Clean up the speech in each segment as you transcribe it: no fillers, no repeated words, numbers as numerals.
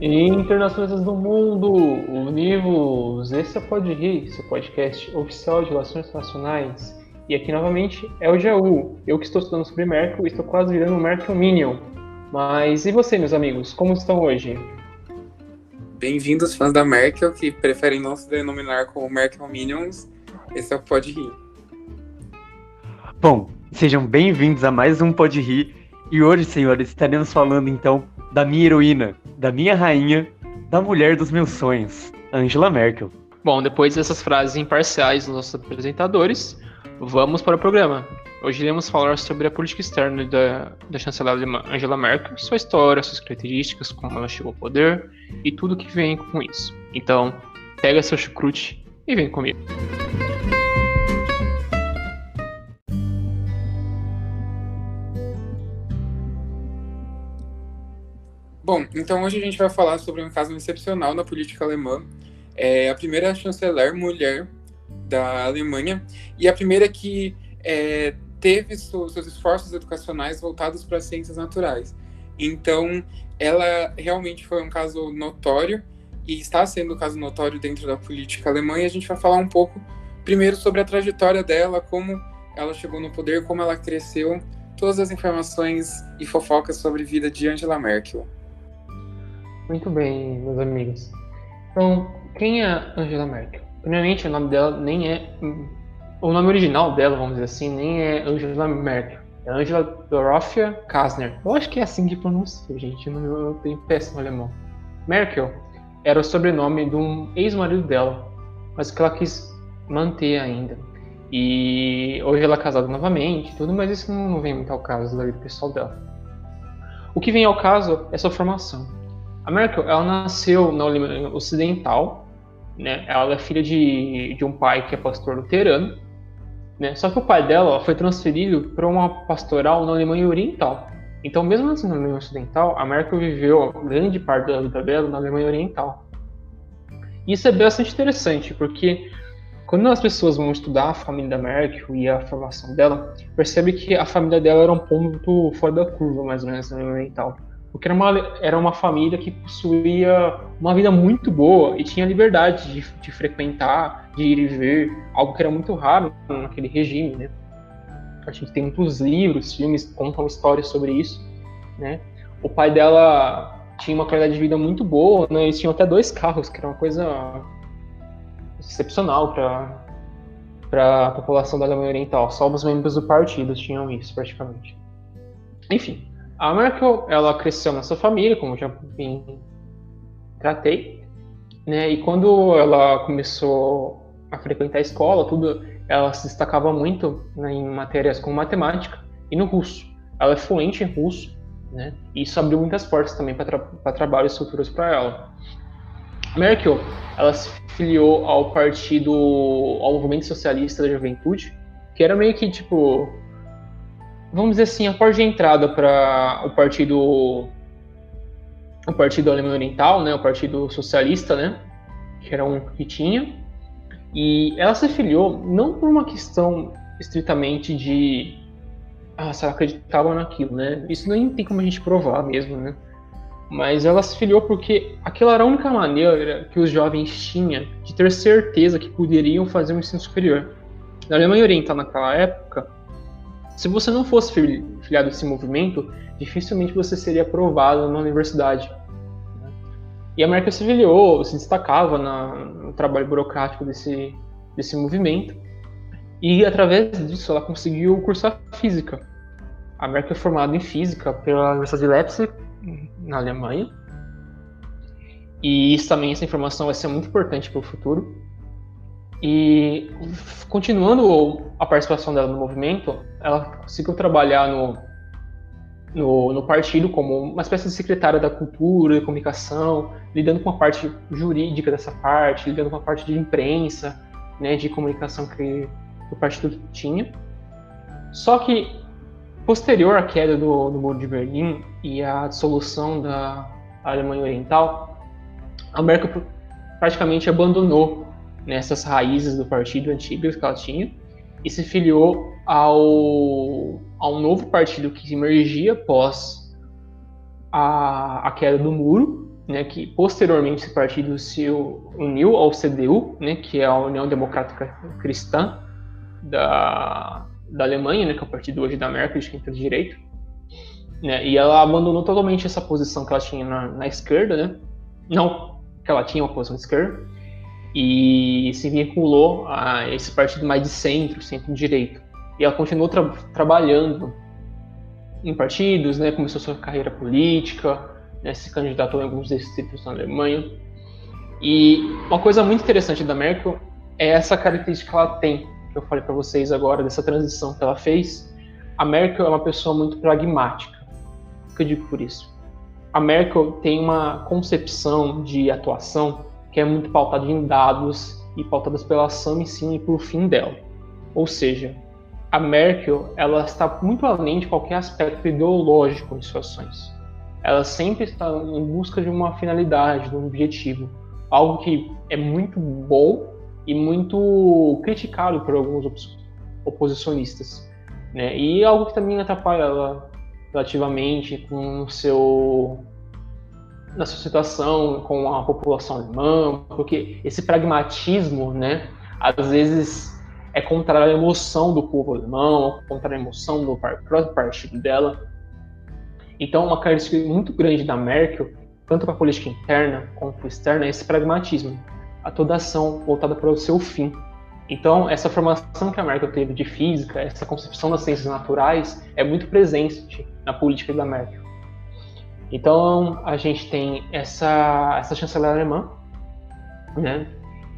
Internacionalistas do mundo, univos! Esse é o Pode Rir, seu podcast oficial de relações internacionais. E aqui novamente é o Jaú. Eu que estou estudando sobre Merkel e estou quase virando um Merkel Minion. Mas e você, meus amigos, como estão hoje? Bem-vindos, fãs da Merkel, que preferem não se denominar como Merkel Minions. Esse é o Pode Rir. Bom, sejam bem-vindos a mais um Pode Rir. E hoje, senhores, estaremos falando então da minha heroína, da minha rainha, da mulher dos meus sonhos, Angela Merkel. Bom, depois dessas frases imparciais dos nossos apresentadores, vamos para o programa. Hoje iremos falar sobre a política externa da chanceler alemã Angela Merkel, sua história, suas características, como ela chegou ao poder e tudo que vem com isso. Então, pega seu chucrute e vem comigo. Bom, então hoje a gente vai falar sobre um caso excepcional na política alemã. É a primeira chanceler mulher da Alemanha e a primeira que teve seus esforços educacionais voltados para as ciências naturais. Então, ela realmente foi um caso notório e está sendo um caso notório dentro da política alemã, e a gente vai falar um pouco primeiro sobre a trajetória dela, como ela chegou no poder, como ela cresceu, todas as informações e fofocas sobre a vida de Angela Merkel. Muito bem, meus amigos. Então, quem é Angela Merkel? Primeiramente, o nome dela nem é... O nome original dela, vamos dizer assim, nem é Angela Merkel. É Angela Dorothea Kastner. Eu acho que é assim que pronuncia, gente. Eu tenho péssimo alemão. Merkel era o sobrenome de um ex-marido dela, mas que ela quis manter ainda. E hoje ela é casada novamente, tudo, mas isso não vem muito ao caso da vida pessoal dela. O que vem ao caso é sua formação. A Merkel, ela nasceu na Alemanha Ocidental, né? Ela é filha de um pai que é pastor luterano, né? Só que o pai dela foi transferido para uma pastoral na Alemanha Oriental. Então, mesmo assim na Alemanha Ocidental, a Merkel viveu grande parte da vida dela na Alemanha Oriental. E isso é bastante interessante, porque quando as pessoas vão estudar a família da Merkel e a formação dela, percebe que a família dela era um ponto fora da curva, mais ou menos, na Alemanha Oriental. Porque era uma família que possuía uma vida muito boa e tinha liberdade de frequentar, de ir e ver, algo que era muito raro naquele regime, né? A gente tem muitos livros, filmes que contam histórias sobre isso, né? O pai dela tinha uma qualidade de vida muito boa, né? Eles tinham até 2 carros, que era uma coisa excepcional para a população da Alemanha Oriental. Só os membros do partido tinham isso, praticamente. Enfim. A Merkel, ela cresceu nessa família, como eu já tratei, né? E quando ela começou a frequentar a escola, tudo, ela se destacava muito, né, em matérias como matemática e no russo. Ela é fluente em russo, né? E isso abriu muitas portas também para trabalhos futuros para ela. A Merkel, ela se filiou ao Movimento Socialista da Juventude, que era meio que tipo, vamos dizer assim, a porta de entrada para o partido alemão oriental, né, o Partido Socialista, né, que era um que tinha. E ela se filiou não por uma questão estritamente de se ela acreditava naquilo, né? Isso nem tem como a gente provar mesmo, né? Mas ela se filiou porque aquela era a única maneira que os jovens tinham de ter certeza que poderiam fazer um ensino superior. Na Alemanha Oriental, naquela época, se você não fosse filiado a esse movimento, dificilmente você seria aprovado na universidade. E a Merkel se filiou, se destacava no trabalho burocrático desse movimento. E através disso ela conseguiu cursar física. A Merkel é formada em física pela Universidade de Leipzig, na Alemanha. E isso também, essa informação vai ser muito importante para o futuro. E continuando a participação dela no movimento, ela conseguiu trabalhar no partido como uma espécie de secretária da cultura e comunicação, lidando com a parte jurídica dessa parte, lidando com a parte de imprensa, né, de comunicação que o partido tinha. Só que, posterior à queda do Muro de Berlim e à dissolução da Alemanha Oriental, a Merkel praticamente abandonou nessas raízes do partido antigo que ela tinha e se filiou a um novo partido que emergia após a queda do muro, né, que posteriormente esse partido se uniu ao CDU, né, que é a União Democrática Cristã da Alemanha, né, que é o partido hoje da Merkel, de centro-direita, né, e ela abandonou totalmente essa posição que ela tinha na esquerda, né, não que ela tinha uma posição de esquerda, e se vinculou a esse partido mais de centro-direita. E ela continuou trabalhando em partidos, né, começou sua carreira política, né, se candidatou em alguns distritos na Alemanha. E uma coisa muito interessante da Merkel é essa característica que ela tem, que eu falei para vocês agora, dessa transição que ela fez. A Merkel é uma pessoa muito pragmática. O que eu digo por isso? A Merkel tem uma concepção de atuação que é muito pautada em dados e pautadas pela ação em si e pelo fim dela. Ou seja, a Merkel ela está muito além de qualquer aspecto ideológico em suas ações. Ela sempre está em busca de uma finalidade, de um objetivo, algo que é muito bom e muito criticado por alguns oposicionistas, né? E algo que também atrapalha ela relativamente com na sua situação com a população alemã, porque esse pragmatismo, né, às vezes é contra a emoção do povo alemão, contra a emoção do próprio partido dela. Então, uma característica muito grande da Merkel, tanto para a política interna quanto externa, é esse pragmatismo, a toda ação voltada para o seu fim. Então, essa formação que a Merkel teve de física, essa concepção das ciências naturais, é muito presente na política da Merkel. Então, a gente tem essa chanceler alemã, né?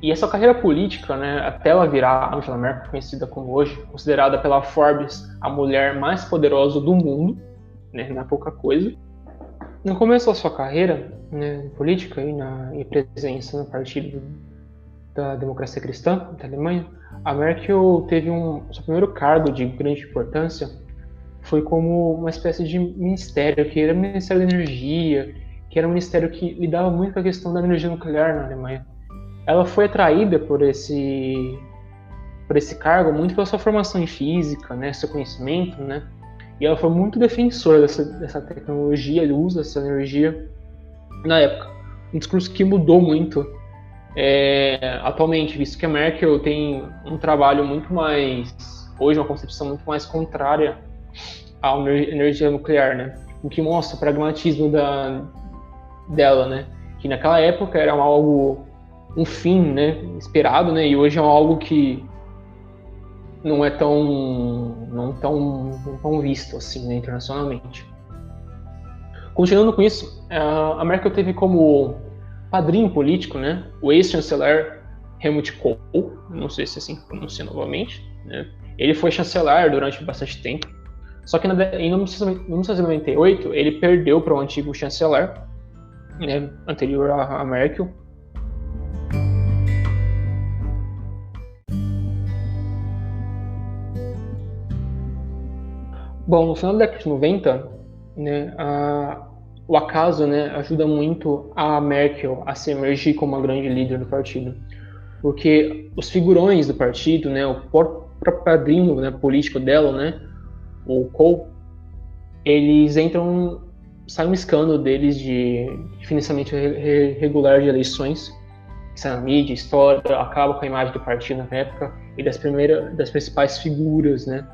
E essa carreira política, né, até ela virar Angela Merkel, conhecida como hoje, considerada pela Forbes a mulher mais poderosa do mundo, né, não é pouca coisa. No começo da sua carreira, né, política e em presença no partido da Democracia Cristã da Alemanha, a Merkel teve seu primeiro cargo de grande importância foi como uma espécie de ministério, que era o Ministério da Energia, que era um ministério que lidava muito com a questão da energia nuclear na Alemanha. Ela foi atraída por esse cargo muito pela sua formação em física, né, seu conhecimento, né, e ela foi muito defensora dessa tecnologia, do uso dessa energia na época. Um discurso que mudou muito atualmente, visto que a Merkel tem um trabalho muito mais, hoje uma concepção muito mais contrária à energia nuclear, né, o que mostra o pragmatismo dela, né, que naquela época era um fim, né, esperado, né, e hoje é algo que não é tão visto assim, né, internacionalmente. Continuando com isso, a Merkel teve como padrinho político, né, o ex-chanceler Helmut Kohl, não sei se assim pronuncia novamente, né, ele foi chanceler durante bastante tempo, só que em 1998 ele perdeu para o antigo chanceler, né, anterior a Merkel. Bom, no final da década de 90, né, o acaso, né, ajuda muito a Merkel a se emergir como uma grande líder do partido. Porque os figurões do partido, né, o próprio padrinho, né, político dela, né, o Kohl, eles sai um escândalo deles de financiamento irregular de eleições, que na mídia, história, acaba com a imagem do partido na época e das principais figuras, né,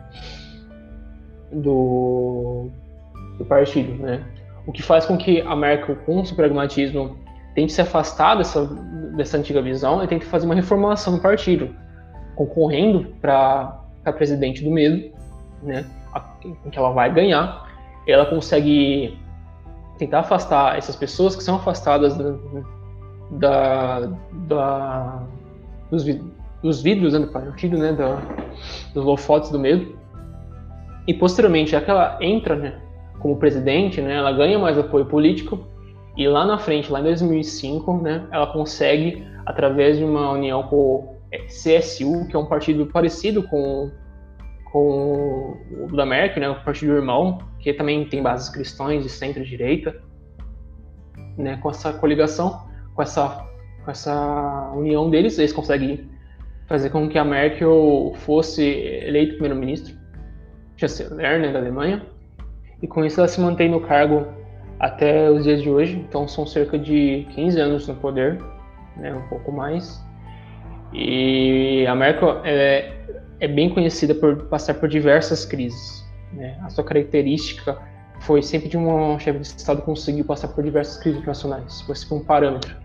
do partido, né? O que faz com que a Merkel, com o seu pragmatismo, tente se afastar dessa antiga visão e tente fazer uma reformulação do partido, concorrendo para presidente do mesmo, né? Em que ela vai ganhar. Ela consegue tentar afastar essas pessoas que são afastadas dos vidros, né, do partido, né, dos holofotes do mesmo. E posteriormente, já que ela entra, né, como presidente, né, ela ganha mais apoio político e lá na frente, lá em 2005, né, ela consegue, através de uma união com o CSU, que é um partido parecido com o da Merkel, né, o partido irmão, que também tem bases cristãs de centro-direita, né, com essa coligação, com essa união deles, eles conseguem fazer com que a Merkel fosse eleita primeiro-ministro, chanceler, né, da Alemanha, e com isso ela se mantém no cargo até os dias de hoje. Então são cerca de 15 anos no poder, né, um pouco mais. E a Merkel é bem conhecida por passar por diversas crises, né? A sua característica foi sempre de uma chefe de Estado que conseguiu passar por diversas crises nacionais. Foi sempre um parâmetro.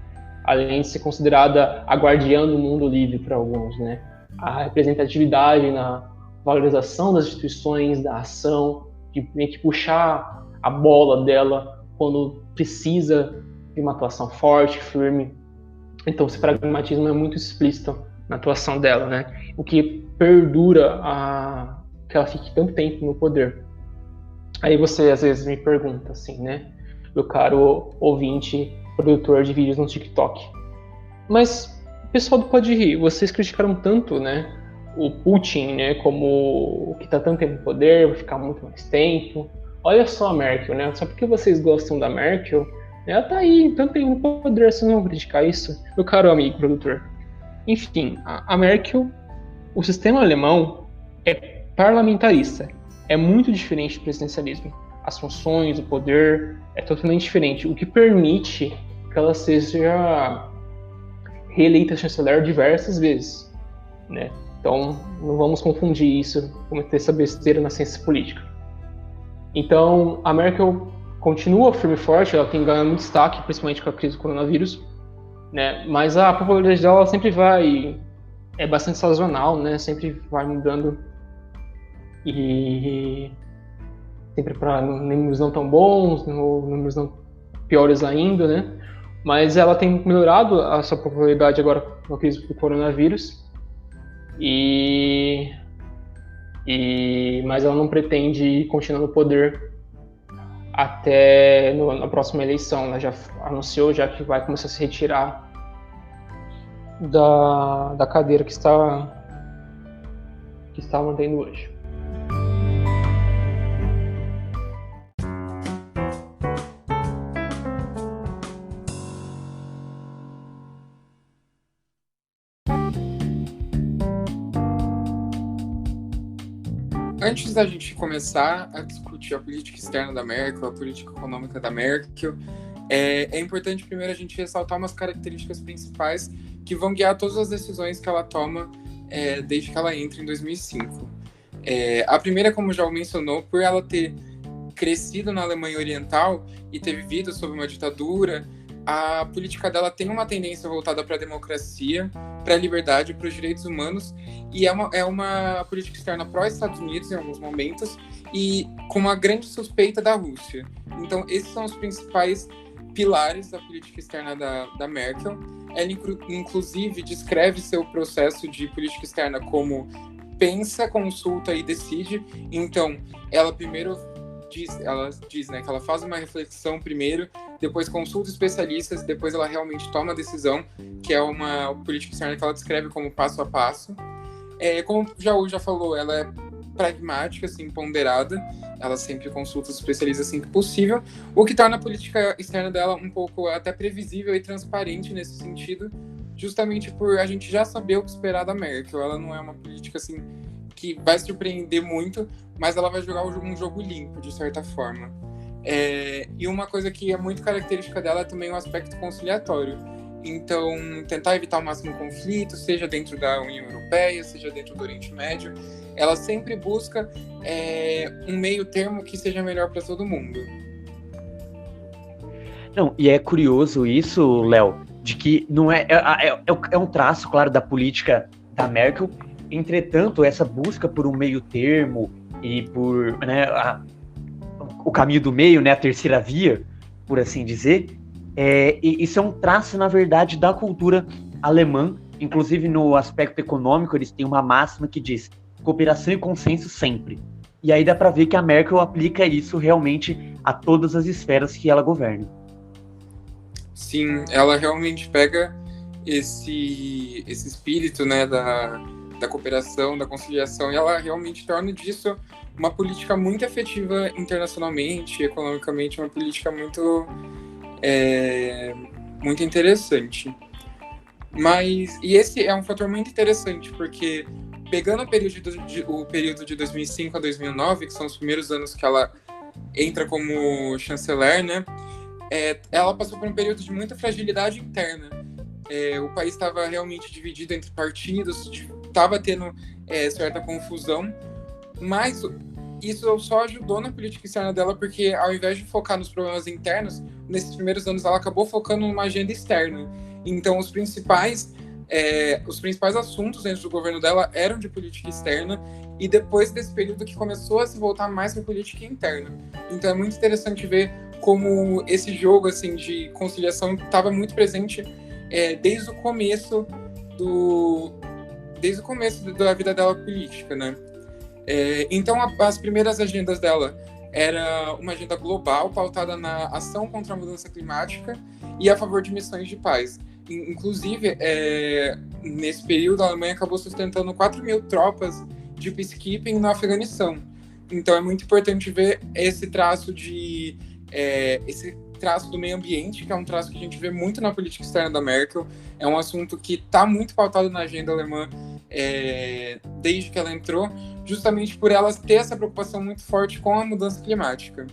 Além de ser considerada a guardiã do mundo livre para alguns, né? A representatividade na valorização das instituições, da ação, de meio que puxar a bola dela quando precisa de uma atuação forte, firme. Então, esse pragmatismo é muito explícito na atuação dela, né? O que perdura que ela fique tanto tempo no poder. Aí você, às vezes, me pergunta, assim, né? Meu caro ouvinte, produtor de vídeos no TikTok. Mas, pessoal do Pode Rir, vocês criticaram tanto, né? O Putin, né? Como o que está tanto tempo no poder, vai ficar muito mais tempo. Olha só a Merkel, né? Só porque vocês gostam da Merkel, ela tá aí, tanto tempo no poder, vocês não vão criticar isso? Meu caro amigo produtor. Enfim, a Merkel, o sistema alemão é parlamentarista. É muito diferente do presidencialismo. As funções, o poder, é totalmente diferente. O que permite que ela seja reeleita chanceler diversas vezes, né? Então, não vamos confundir isso, cometer essa besteira na ciência política. Então, a Merkel continua firme e forte, ela tem ganhado muito destaque, principalmente com a crise do coronavírus, né? Mas a popularidade dela sempre é bastante sazonal, né? Sempre vai mudando e sempre para números não tão bons, números não piores ainda, né? Mas ela tem melhorado a sua popularidade agora com a crise do coronavírus mas ela não pretende continuar no poder até na próxima eleição. Ela já anunciou que vai começar a se retirar da cadeira que está mantendo hoje. Antes da gente começar a discutir a política externa da Merkel, a política econômica da Merkel, é importante primeiro a gente ressaltar umas características principais que vão guiar todas as decisões que ela toma desde que ela entra em 2005. A primeira, como já o mencionou, por ela ter crescido na Alemanha Oriental e ter vivido sob uma ditadura, a política dela tem uma tendência voltada para a democracia, para a liberdade, para os direitos humanos, e é uma política externa pró-Estados Unidos em alguns momentos, e com uma grande suspeita da Rússia. Então, esses são os principais pilares da política externa da Merkel. Ela, inclusive, descreve seu processo de política externa como pensa, consulta e decide. Então, ela primeiro diz, né, que ela faz uma reflexão primeiro, depois consulta especialistas, depois ela realmente toma a decisão, que é uma política externa que ela descreve como passo a passo. Como já falou, ela é pragmática, assim, ponderada, ela sempre consulta os especialistas assim que possível, o que torna a política externa dela um pouco até previsível e transparente nesse sentido, justamente por a gente já saber o que esperar da Merkel. Ela não é uma política assim que vai surpreender muito, mas ela vai jogar um jogo limpo, de certa forma. E uma coisa que é muito característica dela é também o aspecto conciliatório. Então, tentar evitar o máximo conflito, seja dentro da União Europeia, seja dentro do Oriente Médio, ela sempre busca um meio termo que seja melhor para todo mundo. Não, e é curioso isso, Léo, de que não é um traço, claro, da política da Merkel. Entretanto, essa busca por um meio termo e por, né, o caminho do meio, né, a terceira via, por assim dizer, isso é um traço, na verdade, da cultura alemã. Inclusive, no aspecto econômico, eles têm uma máxima que diz cooperação e consenso sempre. E aí dá para ver que a Merkel aplica isso realmente a todas as esferas que ela governa. Sim, ela realmente pega esse espírito, né, da cooperação, da conciliação, e ela realmente torna disso uma política muito efetiva internacionalmente, economicamente, uma política muito interessante. E esse é um fator muito interessante, porque pegando o período de 2005 a 2009, que são os primeiros anos que ela entra como chanceler, né, ela passou por um período de muita fragilidade interna. O país estava realmente dividido entre partidos, estava tendo certa confusão, mas isso só ajudou na política externa dela, porque ao invés de focar nos problemas internos, nesses primeiros anos ela acabou focando numa agenda externa. Então os principais assuntos dentro do governo dela eram de política externa, e depois desse período que começou a se voltar mais para política interna. Então é muito interessante ver como esse jogo assim, de conciliação estava muito presente desde o começo da vida dela política, né? Então, as primeiras agendas dela era uma agenda global pautada na ação contra a mudança climática e a favor de missões de paz. Inclusive, nesse período, a Alemanha acabou sustentando 4.000 tropas de peacekeeping no Afeganistão. Então, é muito importante ver esse traço do meio ambiente, que é um traço que a gente vê muito na política externa da Merkel. É um assunto que está muito pautado na agenda alemã desde que ela entrou, justamente por ela ter essa preocupação muito forte com a mudança climática.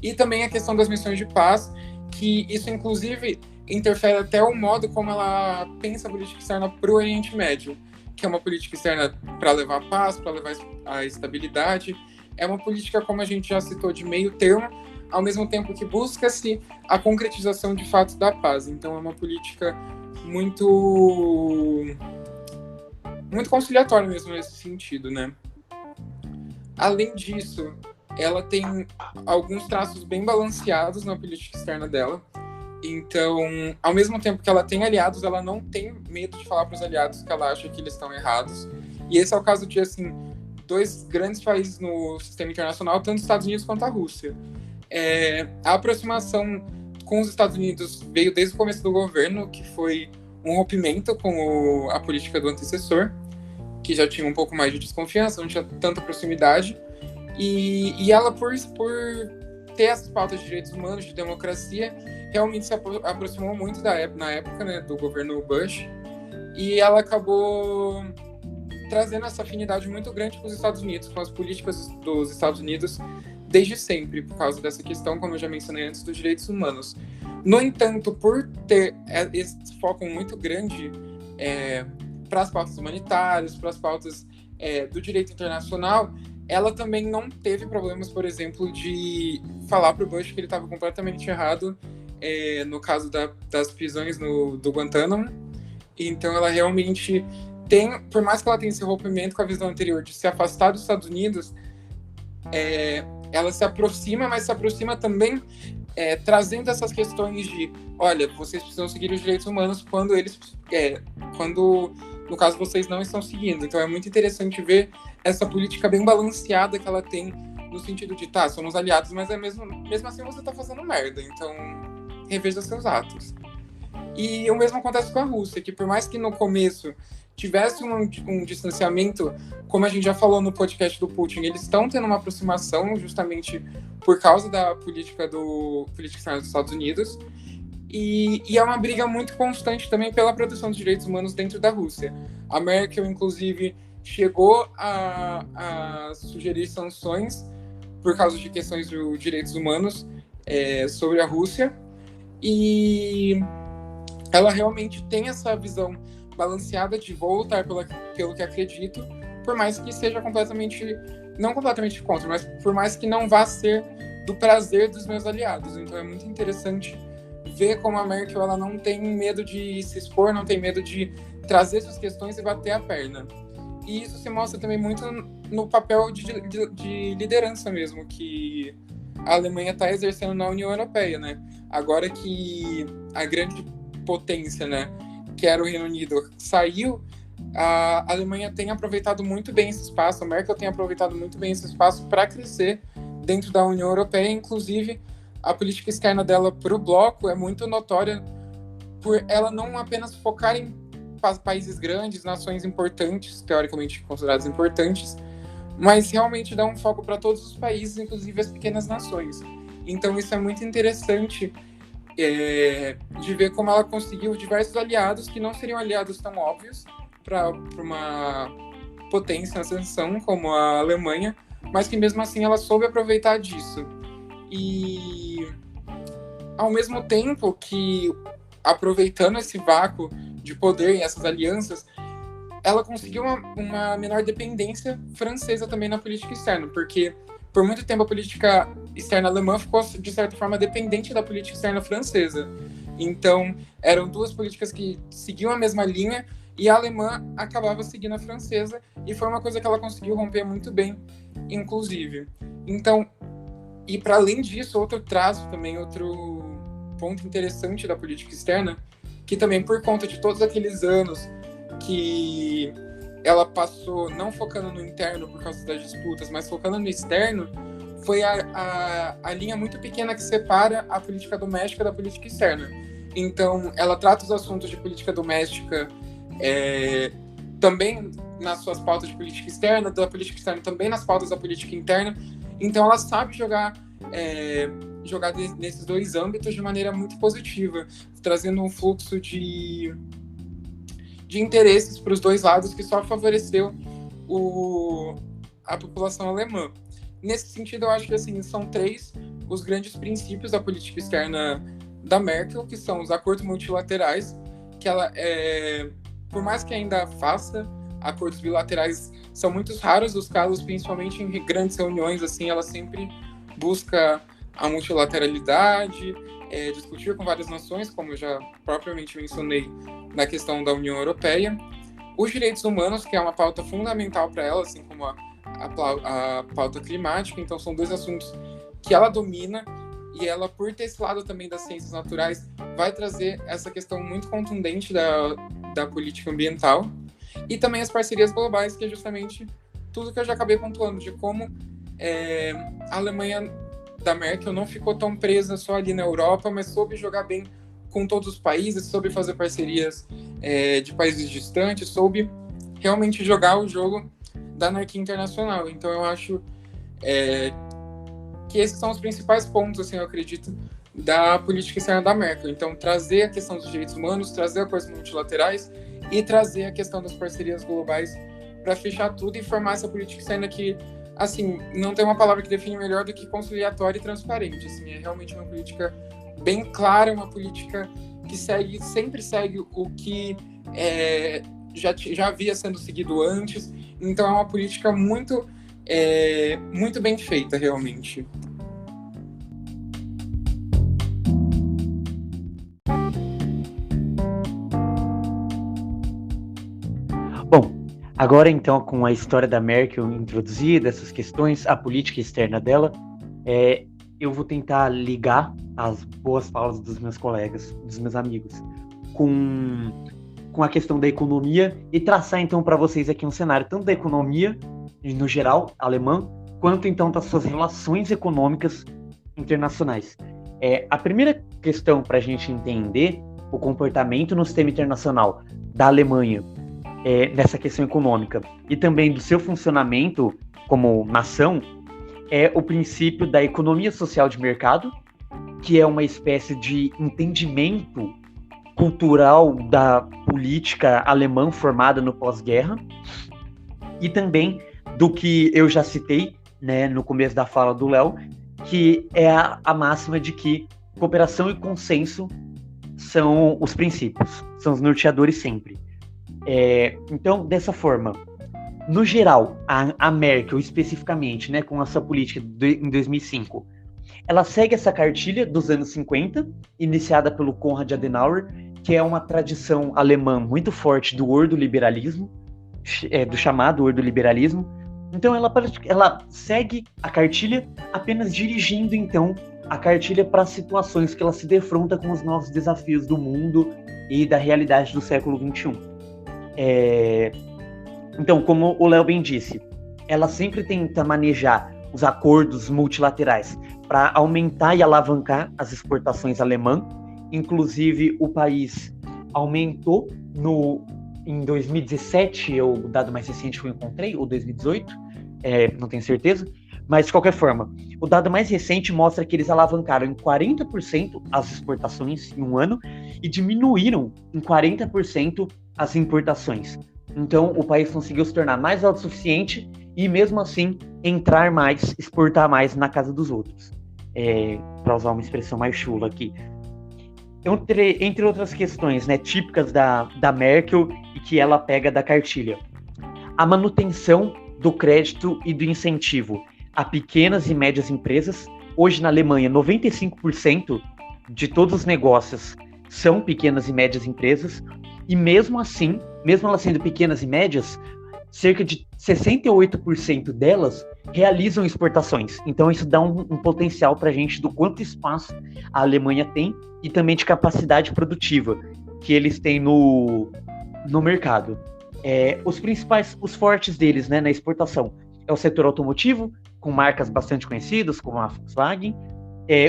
E também a questão das missões de paz, que isso inclusive interfere até o modo como ela pensa a política externa para o Oriente Médio, que é uma política externa para levar a paz, para levar a estabilidade. É uma política, como a gente já citou, de meio termo, ao mesmo tempo que busca-se a concretização de fato da paz. Então é uma política muito conciliatória mesmo nesse sentido, né? Além disso, ela tem alguns traços bem balanceados na política externa dela. Então, ao mesmo tempo que ela tem aliados, ela não tem medo de falar para os aliados que ela acha que eles estão errados. E esse é o caso de, assim, 2 grandes países no sistema internacional, tanto os Estados Unidos quanto a Rússia. A aproximação com os Estados Unidos veio desde o começo do governo, que foi um rompimento com a política do antecessor, que já tinha um pouco mais de desconfiança, não tinha tanta proximidade. E ela, por ter essas pautas de direitos humanos, de democracia, realmente se aproximou muito na época, né, do governo Bush, e ela acabou trazendo essa afinidade muito grande com os Estados Unidos, com as políticas dos Estados Unidos, desde sempre, por causa dessa questão, como eu já mencionei antes, dos direitos humanos. No entanto, por ter esse foco muito grande para as pautas humanitárias, para as pautas do direito internacional, ela também não teve problemas, por exemplo, de falar para o Bush que ele estava completamente errado no caso das prisões do Guantánamo. Então ela realmente tem, por mais que ela tenha esse rompimento com a visão anterior de se afastar dos Estados Unidos, ela se aproxima, mas se aproxima também trazendo essas questões de, olha, vocês precisam seguir os direitos humanos quando no caso vocês não estão seguindo. Então é muito interessante ver essa política bem balanceada que ela tem, no sentido de, somos aliados, mas mesmo assim você está fazendo merda, então reveja seus atos. E o mesmo acontece com a Rússia, que por mais que no começo tivesse um distanciamento, como a gente já falou no podcast do Putin, eles estão tendo uma aproximação justamente por causa da política externa dos Estados Unidos, e é uma briga muito constante também pela proteção dos direitos humanos dentro da Rússia. A Merkel, inclusive, chegou a sugerir sanções por causa de questões de direitos humanos sobre a Rússia, e ela realmente tem essa visão balanceada de vou lutar pelo que acredito, por mais que seja não completamente contra, mas por mais que não vá ser do prazer dos meus aliados. Então é muito interessante ver como a Merkel ela não tem medo de se expor, não tem medo de trazer suas questões e bater a perna. E isso se mostra também muito no papel de liderança mesmo, que a Alemanha está exercendo na União Europeia, né? Agora que a grande potência, né, que era o Reino Unido, saiu, a Alemanha tem aproveitado muito bem esse espaço, a Merkel tem aproveitado muito bem esse espaço para crescer dentro da União Europeia. Inclusive, a política externa dela para o bloco é muito notória por ela não apenas focar em países grandes, nações importantes, teoricamente consideradas importantes, mas realmente dar um foco para todos os países, inclusive as pequenas nações. Então isso é muito interessante de ver como ela conseguiu diversos aliados que não seriam aliados tão óbvios para uma potência em ascensão como a Alemanha, mas que mesmo assim ela soube aproveitar disso. E ao mesmo tempo que, aproveitando esse vácuo de poder e essas alianças, ela conseguiu uma menor dependência francesa também na política externa, porque por muito tempo a política externa alemã ficou, de certa forma, dependente da política externa francesa. Então, eram duas políticas que seguiam a mesma linha e a alemã acabava seguindo a francesa, e foi uma coisa que ela conseguiu romper muito bem, inclusive. Então, e para além disso, outro traço também, outro ponto interessante da política externa, que também por conta de todos aqueles anos que ela passou não focando no interno por causa das disputas, mas focando no externo, foi a linha muito pequena que separa a política doméstica da política externa. Então, ela trata os assuntos de política doméstica também nas suas pautas de política externa, da política externa também nas pautas da política interna. Então, ela sabe jogar nesses dois âmbitos de maneira muito positiva, trazendo um fluxo de interesses para os dois lados que só favoreceu a população alemã. Nesse sentido, eu acho que assim, são três os grandes princípios da política externa da Merkel, que são os acordos multilaterais, que ela, por mais que ainda faça acordos bilaterais, são muito raros os casos, principalmente em grandes reuniões, assim, ela sempre busca a multilateralidade, discutir com várias nações, como eu já propriamente mencionei na questão da União Europeia. Os direitos humanos, que é uma pauta fundamental para ela, assim como a pauta climática. Então, são dois assuntos que ela domina, e ela, por ter esse lado também das ciências naturais, vai trazer essa questão muito contundente da política ambiental. E também as parcerias globais, que é justamente tudo que eu já acabei pontuando, de como a Alemanha da Merkel não ficou tão presa só ali na Europa, mas soube jogar bem com todos os países, soube fazer parcerias de países distantes, soube realmente jogar o jogo da anarquia internacional. Então eu acho que esses são os principais pontos, assim, eu acredito, da política externa da Merkel. Então, trazer a questão dos direitos humanos, trazer acordos multilaterais e trazer a questão das parcerias globais para fechar tudo e formar essa política externa que, assim, não tem uma palavra que define melhor do que conciliatória e transparente. Assim, é realmente uma política bem clara, uma política que sempre segue o que já havia sendo seguido antes. Então, é uma política muito bem feita, realmente. Bom, agora então, com a história da Merkel introduzida, essas questões, a política externa dela, eu vou tentar ligar as boas falas dos meus colegas, dos meus amigos, com a questão da economia e traçar então para vocês aqui um cenário tanto da economia, no geral, alemã, quanto então das suas relações econômicas internacionais. A primeira questão para a gente entender o comportamento no sistema internacional da Alemanha nessa questão econômica e também do seu funcionamento como nação é o princípio da economia social de mercado, que é uma espécie de entendimento cultural da política alemã formada no pós-guerra, e também do que eu já citei, né, no começo da fala do Léo, que é a máxima de que cooperação e consenso são os princípios, são os norteadores sempre. Então, dessa forma, no geral, a Merkel especificamente, né, com a sua política em 2005, ela segue essa cartilha dos anos 50, iniciada pelo Konrad Adenauer, que é uma tradição alemã muito forte do ordoliberalismo, do chamado ordoliberalismo. Então ela segue a cartilha apenas dirigindo então a cartilha para as situações que ela se defronta com os novos desafios do mundo e da realidade do século XXI. Então, como o Léo bem disse, ela sempre tenta manejar os acordos multilaterais para aumentar e alavancar as exportações alemãs. Inclusive, o país aumentou em 2017, o dado mais recente que eu encontrei, ou 2018, não tenho certeza, mas de qualquer forma, o dado mais recente mostra que eles alavancaram em 40% as exportações em um ano e diminuíram em 40% as importações. Então, o país conseguiu se tornar mais autossuficiente e, mesmo assim, entrar mais, exportar mais na casa dos outros. para usar uma expressão mais chula aqui. Entre outras questões, né, típicas da Merkel e que ela pega da cartilha. A manutenção do crédito e do incentivo a pequenas e médias empresas. Hoje na Alemanha, 95% de todos os negócios são pequenas e médias empresas, e mesmo assim, mesmo elas sendo pequenas e médias, cerca de 68% delas realizam exportações. Então isso dá um potencial para a gente do quanto espaço a Alemanha tem e também de capacidade produtiva que eles têm no mercado. Os fortes deles, né, na exportação é o setor automotivo, com marcas bastante conhecidas, como a Volkswagen,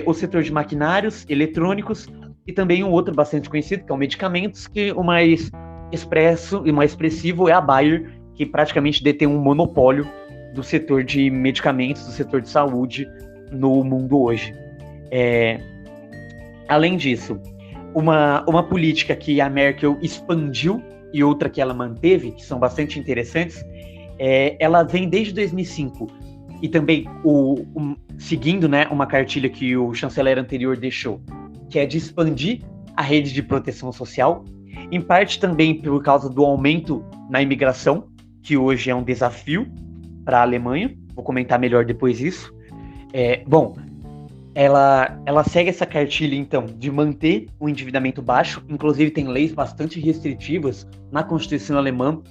o setor de maquinários, eletrônicos, e também um outro bastante conhecido, que é o medicamentos, que o mais expressivo é a Bayer, que praticamente detém um monopólio do setor de medicamentos, do setor de saúde no mundo hoje. Além disso, uma política que a Merkel expandiu e outra que ela manteve, que são bastante interessantes, ela vem desde 2005 e também seguindo, né, uma cartilha que o chanceler anterior deixou, que é de expandir a rede de proteção social, em parte também por causa do aumento na imigração, que hoje é um desafio para a Alemanha. Vou comentar melhor depois isso. Ela segue essa cartilha, então, de manter o endividamento baixo. Inclusive, tem leis bastante restritivas na Constituição alemã,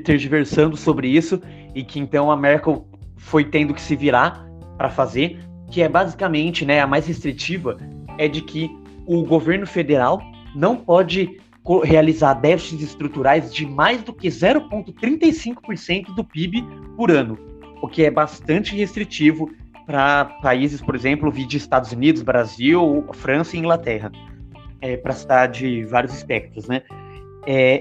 tergiversando sobre isso, e que, então, a Merkel foi tendo que se virar para fazer, que é basicamente, né, a mais restritiva, é de que o governo federal não pode realizar déficits estruturais de mais do que 0,35% do PIB por ano, o que é bastante restritivo para países, por exemplo, vide Estados Unidos, Brasil, França e Inglaterra, para citar de vários espectros, né?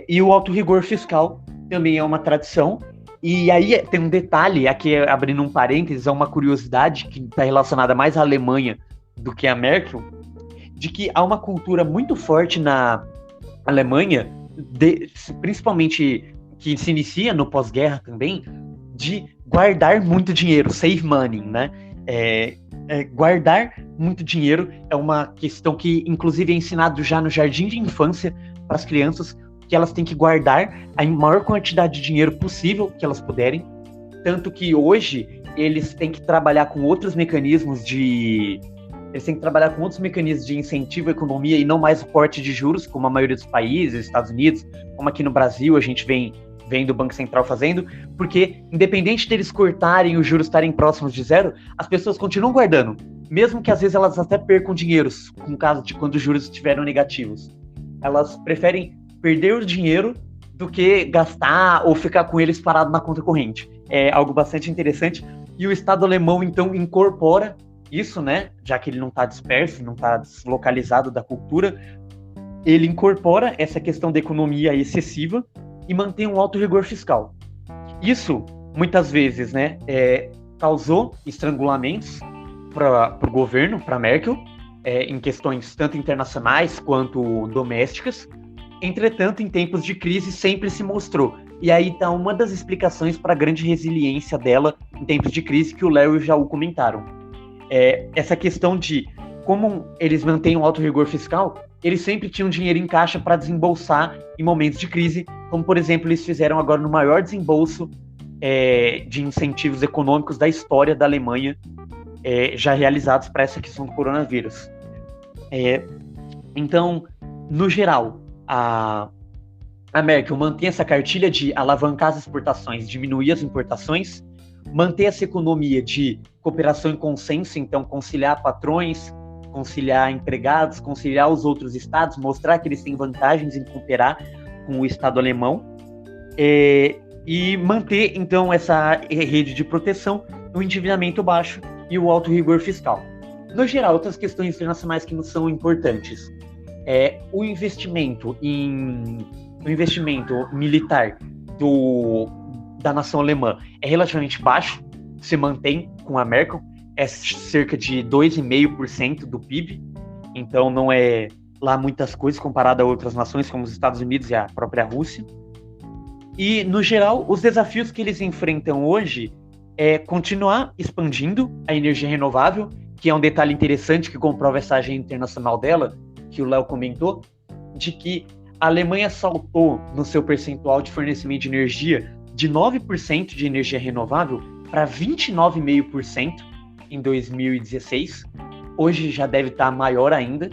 E o alto rigor fiscal também é uma tradição. E aí tem um detalhe, aqui abrindo um parênteses, é uma curiosidade que está relacionada mais à Alemanha do que à Merkel, de que há uma cultura muito forte na Alemanha, principalmente que se inicia no pós-guerra também, de guardar muito dinheiro, save money, né? Guardar muito dinheiro é uma questão que, inclusive, é ensinado já no jardim de infância para as crianças, que elas têm que guardar a maior quantidade de dinheiro possível que elas puderem, tanto que hoje eles têm que trabalhar com outros mecanismos de incentivo à economia e não mais o corte de juros, como a maioria dos países, Estados Unidos, como aqui no Brasil a gente vem do Banco Central fazendo, porque independente deles cortarem os juros estarem próximos de zero, as pessoas continuam guardando, mesmo que às vezes elas até percam dinheiro, com o caso de quando os juros estiveram negativos. Elas preferem perder o dinheiro do que gastar ou ficar com eles parado na conta corrente. É algo bastante interessante, e o Estado alemão então incorpora isso, né, já que ele não está disperso, não está deslocalizado da cultura, ele incorpora essa questão da economia excessiva e mantém um alto rigor fiscal. Isso, muitas vezes, né, causou estrangulamentos para o governo, para Merkel, em questões tanto internacionais quanto domésticas. Entretanto, em tempos de crise, sempre se mostrou. E aí está uma das explicações para a grande resiliência dela em tempos de crise, que o Léo e o Jaú comentaram. Essa questão de como eles mantêm um alto rigor fiscal, eles sempre tinham dinheiro em caixa para desembolsar em momentos de crise, como, por exemplo, eles fizeram agora no maior desembolso de incentivos econômicos da história da Alemanha, já realizados para essa questão do coronavírus. Então, no geral, a Merkel mantém essa cartilha de alavancar as exportações, diminuir as importações, manter essa economia de cooperação e consenso, então conciliar patrões, conciliar empregados, conciliar os outros estados, mostrar que eles têm vantagens em cooperar com o Estado alemão, e manter, então, essa rede de proteção, o endividamento baixo e o alto rigor fiscal. No geral, outras questões internacionais que não são importantes. O investimento militar da nação alemã é relativamente baixo, se mantém com a Merkel, é cerca de 2,5% do PIB, então não é lá muitas coisas comparado a outras nações como os Estados Unidos e a própria Rússia. E, no geral, os desafios que eles enfrentam hoje é continuar expandindo a energia renovável, que é um detalhe interessante que comprova essa agenda internacional dela, que o Léo comentou, de que a Alemanha saltou no seu percentual de fornecimento de energia de 9% de energia renovável para 29,5% em 2016. Hoje já deve estar maior ainda.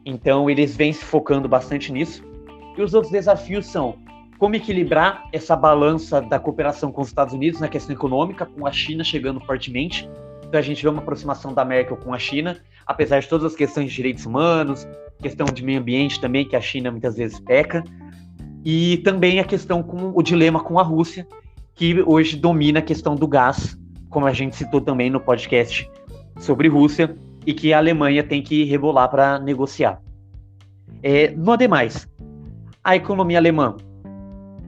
Então, eles vêm se focando bastante nisso. E os outros desafios são como equilibrar essa balança da cooperação com os Estados Unidos na questão econômica, com a China chegando fortemente. Então, a gente vê uma aproximação da Merkel com a China, apesar de todas as questões de direitos humanos, questão de meio ambiente também, que a China muitas vezes peca, e também a questão com o dilema com a Rússia, que hoje domina a questão do gás, como a gente citou também no podcast sobre Rússia, e que a Alemanha tem que rebolar para negociar. No demais, a economia alemã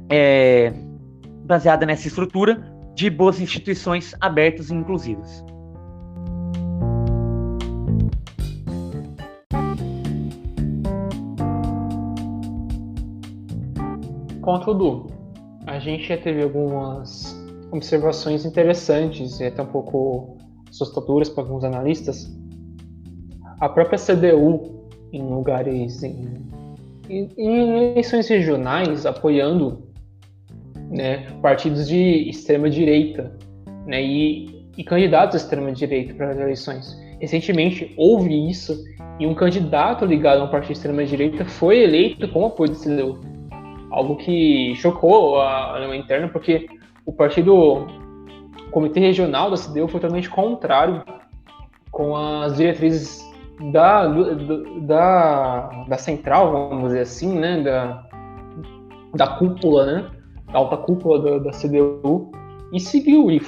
é baseada nessa estrutura de boas instituições abertas e inclusivas. Contudo, a gente já teve algumas observações interessantes e até um pouco assustadoras para alguns analistas. A própria CDU, em lugares, em eleições regionais, apoiando, né, partidos de extrema-direita, né, e candidatos de extrema-direita para as eleições. Recentemente houve isso e um candidato ligado a um partido de extrema-direita foi eleito com apoio da CDU. Algo que chocou a Alemanha interna, porque o comitê regional da CDU foi totalmente contrário com as diretrizes da central, vamos dizer assim, né, da cúpula, né, da alta cúpula da CDU, e seguiu, e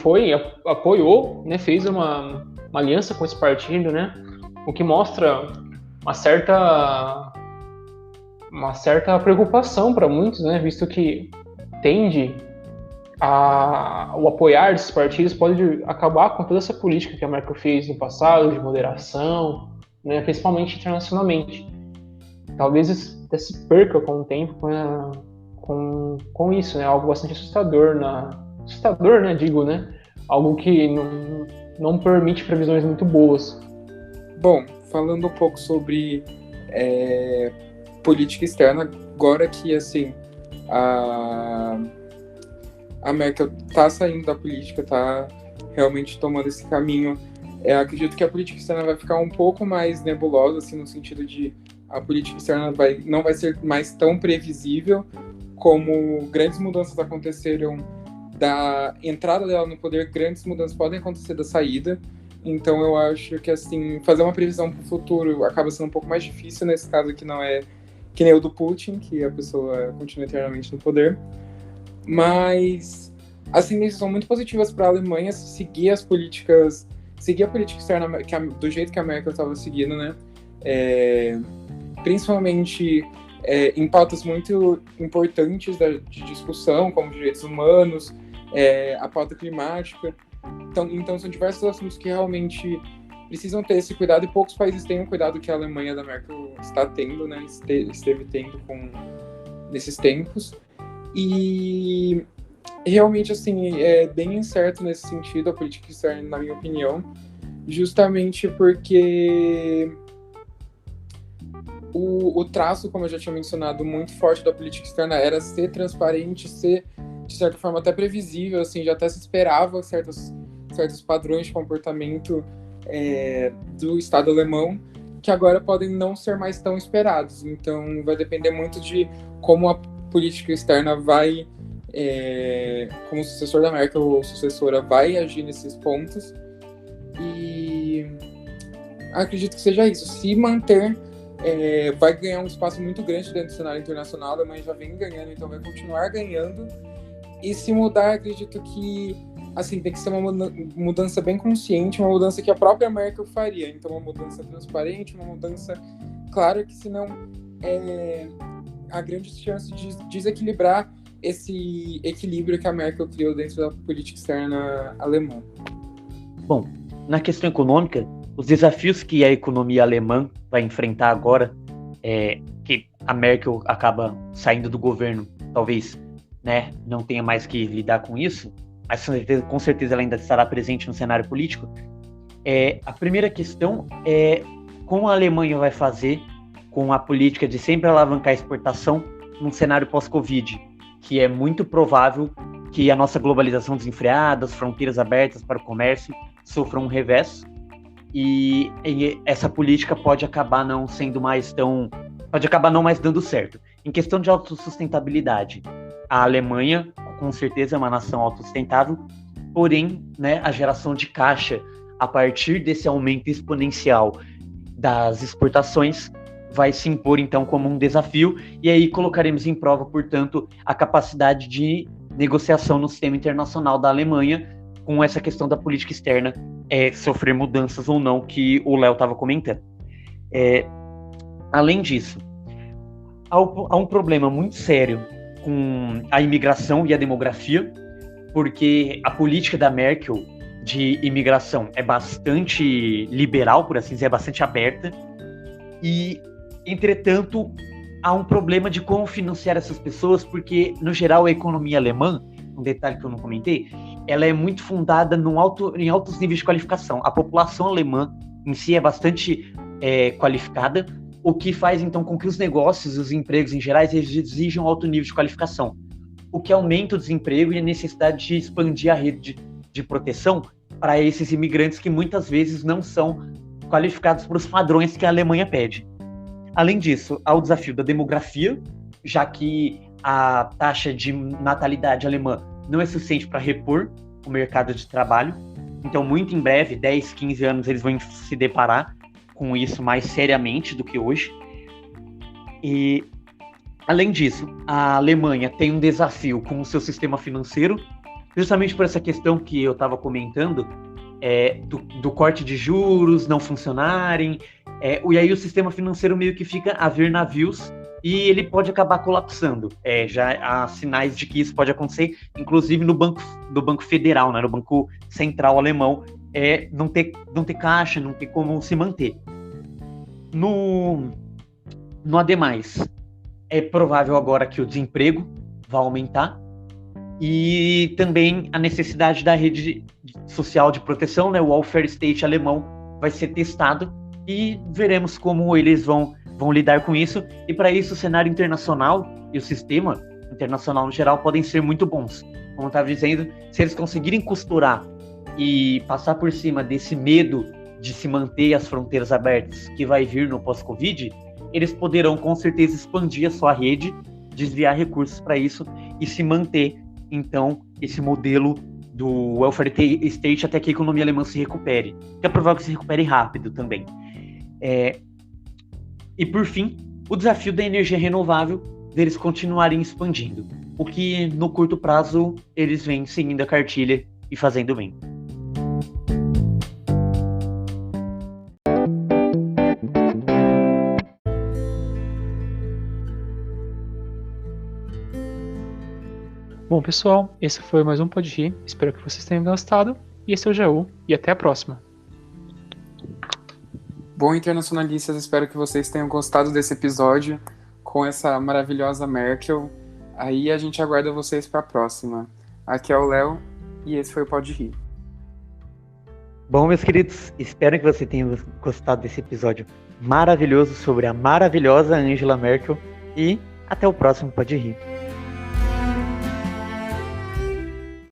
apoiou, né, fez uma aliança com esse partido, né, o que mostra uma certa preocupação para muitos, né, visto que o apoiar desses partidos pode acabar com toda essa política que a Merkel fez no passado, de moderação, né, principalmente internacionalmente. Talvez isso até se perca com o tempo com isso, né, algo bastante assustador, né, digo, né, algo que não permite previsões muito boas. Bom, falando um pouco sobre política externa, agora que, assim, a Merkel tá saindo da política, tá realmente tomando esse caminho, acredito que a política externa vai ficar um pouco mais nebulosa, assim, no sentido de a política externa não vai ser mais tão previsível, como grandes mudanças aconteceram da entrada dela no poder, grandes mudanças podem acontecer da saída. Então eu acho que, assim, fazer uma previsão para o futuro acaba sendo um pouco mais difícil nesse caso, que não é que nem o do Putin, que a pessoa continua eternamente no poder. Mas as tendências são muito positivas para a Alemanha seguir a política externa do jeito que a Merkel estava seguindo, né? Principalmente em pautas muito importantes de discussão, como direitos humanos, a pauta climática. Então são diversos assuntos que realmente precisam ter esse cuidado, e poucos países têm o cuidado que a Alemanha da Merkel está tendo, né? Esteve tendo nesses tempos. E realmente, assim, é bem incerto nesse sentido a política externa, na minha opinião, justamente porque o traço, como eu já tinha mencionado, muito forte da política externa era ser transparente, ser, de certa forma, até previsível, assim, já até se esperava certos padrões de comportamento do Estado alemão, que agora podem não ser mais tão esperados. Então, vai depender muito de como a política externa vai, como sucessor da Merkel ou sucessora, vai agir nesses pontos. E acredito que seja isso. Se manter, vai ganhar um espaço muito grande dentro do cenário internacional. A Alemanha já vem ganhando, então vai continuar ganhando. E se mudar, acredito que, assim, tem que ser uma mudança bem consciente, uma mudança que a própria Merkel faria. Então, uma mudança transparente, uma mudança clara, que senão há grande chance de desequilibrar esse equilíbrio que a Merkel criou dentro da política externa alemã. Bom, na questão econômica, os desafios que a economia alemã vai enfrentar agora, que a Merkel acaba saindo do governo, talvez, né, não tenha mais que lidar com isso, mas com certeza ela ainda estará presente no cenário político, A primeira questão é como a Alemanha vai fazer com a política de sempre alavancar a exportação num cenário pós-Covid, que é muito provável que a nossa globalização desenfreada, as fronteiras abertas para o comércio sofram um revés, e essa política pode acabar não mais dando certo. Em questão de autossustentabilidade, a Alemanha, com certeza, é uma nação autossustentável, porém, né, a geração de caixa a partir desse aumento exponencial das exportações vai se impor, então, como um desafio, e aí colocaremos em prova, portanto, a capacidade de negociação no sistema internacional da Alemanha com essa questão da política externa sofrer mudanças ou não, que o Léo estava comentando. Além disso, há um problema muito sério com a imigração e a demografia, porque a política da Merkel de imigração é bastante liberal, por assim dizer, é bastante aberta, e, entretanto, há um problema de como financiar essas pessoas, porque, no geral, a economia alemã, um detalhe que eu não comentei, ela é muito fundada em altos níveis de qualificação. A população alemã em si é bastante qualificada, o que faz, então, com que os negócios, os empregos em geral, exijam alto nível de qualificação, o que aumenta o desemprego e a necessidade de expandir a rede de proteção para esses imigrantes que muitas vezes não são qualificados para os padrões que a Alemanha pede. Além disso, há o desafio da demografia, já que a taxa de natalidade alemã não é suficiente para repor o mercado de trabalho. Então, muito em breve, 10, 15 anos, eles vão se deparar com isso mais seriamente do que hoje. E, além disso, a Alemanha tem um desafio com o seu sistema financeiro, justamente por essa questão que eu estava comentando, do corte de juros não funcionarem, e aí o sistema financeiro meio que fica a ver navios e ele pode acabar colapsando. Já há sinais de que isso pode acontecer, inclusive no Banco Federal, né, no Banco Central Alemão, não ter caixa, não ter como se manter. No ademais, é provável agora que o desemprego vai aumentar, e também a necessidade da rede social de proteção, né, o welfare state alemão, vai ser testado e veremos como eles vão lidar com isso. E para isso o cenário internacional e o sistema internacional no geral podem ser muito bons. Como eu estava dizendo, se eles conseguirem costurar e passar por cima desse medo de se manter as fronteiras abertas que vai vir no pós-Covid, eles poderão com certeza expandir a sua rede, desviar recursos para isso e se manter, então, esse modelo do welfare state até que a economia alemã se recupere. Que é provável que se recupere rápido também. E, por fim, o desafio da energia renovável, deles continuarem expandindo. O que, no curto prazo, eles vêm seguindo a cartilha e fazendo bem. Bom, pessoal, esse foi mais um Pode Rir. Espero que vocês tenham gostado. E esse é o Jaú, e até a próxima. Bom, internacionalistas, espero que vocês tenham gostado desse episódio com essa maravilhosa Merkel. Aí a gente aguarda vocês para a próxima. Aqui é o Léo e esse foi o Pode Rir. Bom, meus queridos, espero que você tenha gostado desse episódio maravilhoso sobre a maravilhosa Angela Merkel e até o próximo Pode Rir.